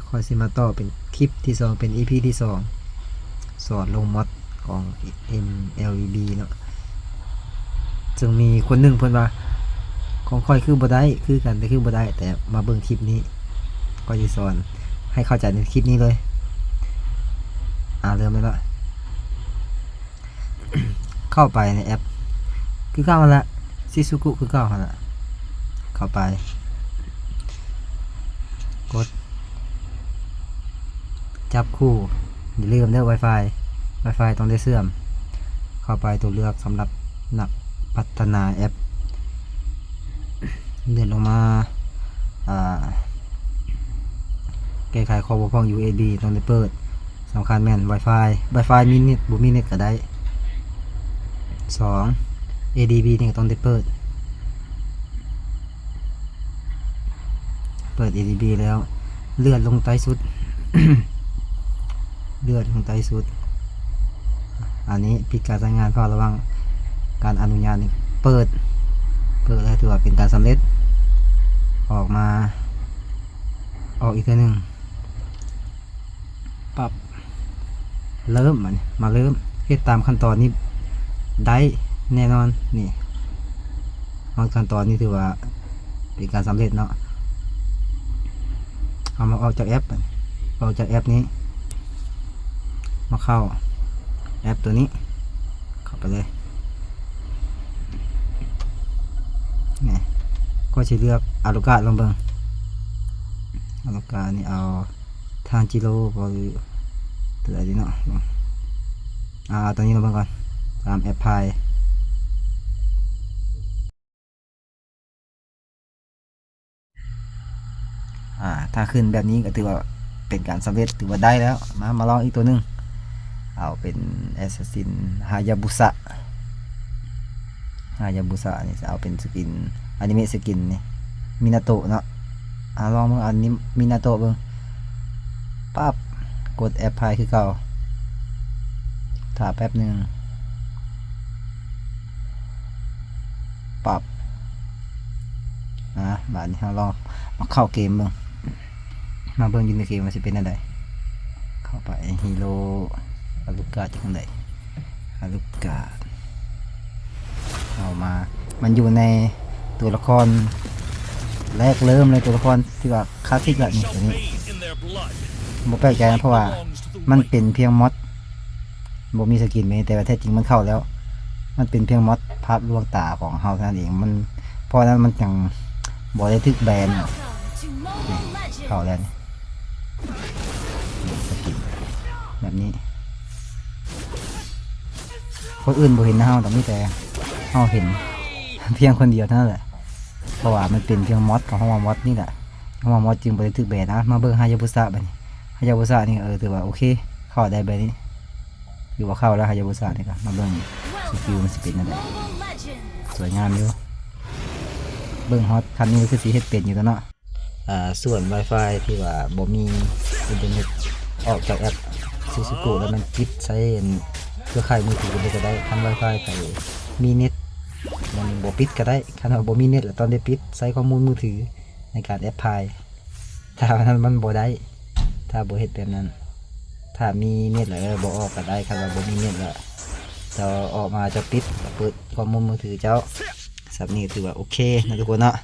คอยสิมาต่อเป็นคลิปที่2เป็น EP ที่2สอนลงมอดของ MLVB เนาะจึงมีคนหนึ่งเพิ่นว่าของค่อยคือบ่ได้คือกันแต่คือบ่ได้แต่มาเบิ่งคลิปนี้ก็สิสอนให้เข้าใจในคลิปนี้เลยเริ่มเลยละ เข้าไปในแอปคือเก่าละซิซุกุคือเก่าละเข้าไปกดจับคู่อย่าลืมเด้อ Wi-Fi ต้องได้เสื่อมเข้าไปตัวเลือกสำหรับนักพัฒนาแอปเดินลงมาแก้ไขข้อบกพร่อง USB ต้องได้เปิดสำคัญแม่น Wi-Fi มีเน็ตบ่มีเน็ตก็ได้2 ADB นี่ก็ต้องได้เปิดADB แล้วเลื่อนลงใต้สุด เลื่อนลงใต้สุดอันนี้ปิดการใช้งานเฝ้าระวังการอนุญาตนี่เปิดแล้วถือว่าเป็นการสำเร็จออกอีกตัวหนึ่งปรับเริ่มมาเริ่มเฮ็ดตามขั้นตอนนี้ได้แน่นอนนี่ขั้นตอนนี้ถือว่าเป็นการสำเร็จเนาะเอามาออกจากแอปนี้มาเข้าแอปตัวนี้เข้าไปเลยนี่ก็จะเลือกอาลูกาลงเบิงอาลูกานี่เอาทางจิโร่พอหรือตัวไหนดีเนาะตัวนี้ลงเบิงก่อนตามแอปพายถ้าขึ้นแบบนี้ก็ถือว่าเป็นการสำเร็จถือว่าได้แล้วมาลองอีกตัวหนึ่งเอาเป็นแอสซัสซินฮายาบุสะนี่จะเอาเป็นสกินอนิเมะสกินนี่มินาโตะเนาะลองมึงอันนี้มินาโตะเบิ่งปั๊บกดแอปพายคือเก่าถ่าแป๊บหนึ่งปั๊บบาดนี้เราลองมาเข้าเกมเบิ่งมาเบิ่งอยู่ในเกมมันจะเป็นอะไรเข้าไปฮีโร่อาลูกาจากไหนอาลูกาเอามามันอยู่ในตัวละครแรกเริ่มเลยตัวละครที่ว่าคลาสสิกแบบนี้ตัวนี้บ่แปลกใจนะเพราะว่ามันเป็นเพียงมอดบ่มีสกินไหมแต่ว่าแท้จริงมันเข้าแล้วมันเป็นเพียงมอดภาพลวงตาของเฮาเท่านั้นเองมันเพราะนั้นมันจังบ่ได้ทึกแบนเข้าแล้วนี่สกินแบบนี้คนอื่นบ่เห็นนะเฮาแต่ไม่แต่เฮาเห็นเพียงคนเดียวเท่านั้นแหละเพราะว่ามันเป็นเพียงมอดของห้องมอดนี่แหละห้องมอดจึงบ่ได้ทึกแบนนะมาเบิ่งฮายาบุสะบัดนี้ฮายาบุสะนี่ถือว่าโอเคเข้าได้แบบนี้อยู่ว่าเข้าแล้วฮายาบุสะนี่ก็มาเบิ่งสกิลมันสิเป็นจังได๋สวยงามอยู่เบิ่งฮอตคันนี้คือสิเฮ็ดเป็นอยู่แล้วเนาะส่วน Wi-Fi ที่ว่าบ่มีอินเทอร์เน็ตออกจากแอปซิซุกุแล้วมันปิดใช้เครือข่ายมือถือเลยก็ได้คัน Wi-Fi ไปมีเน็ตมันบ่ปิดก็ได้คันว่าบ่มีเน็ตแล้วตอนได้ปิดใช้ข้อมูลมือถือในการแอปพลายถ้านั้นมันบ่ได้ถ้าบ่เฮ็ดแบบนั้นถ้ามีเน็ตแล้วบ่ออกก็ได้คันว่าบ่มีเน็ตแล้วจะออกมาจะปิดเปิดข้อมูลมือถือเจ้าสับนี้ถือว่าโอเคนะทุกคนเนาะ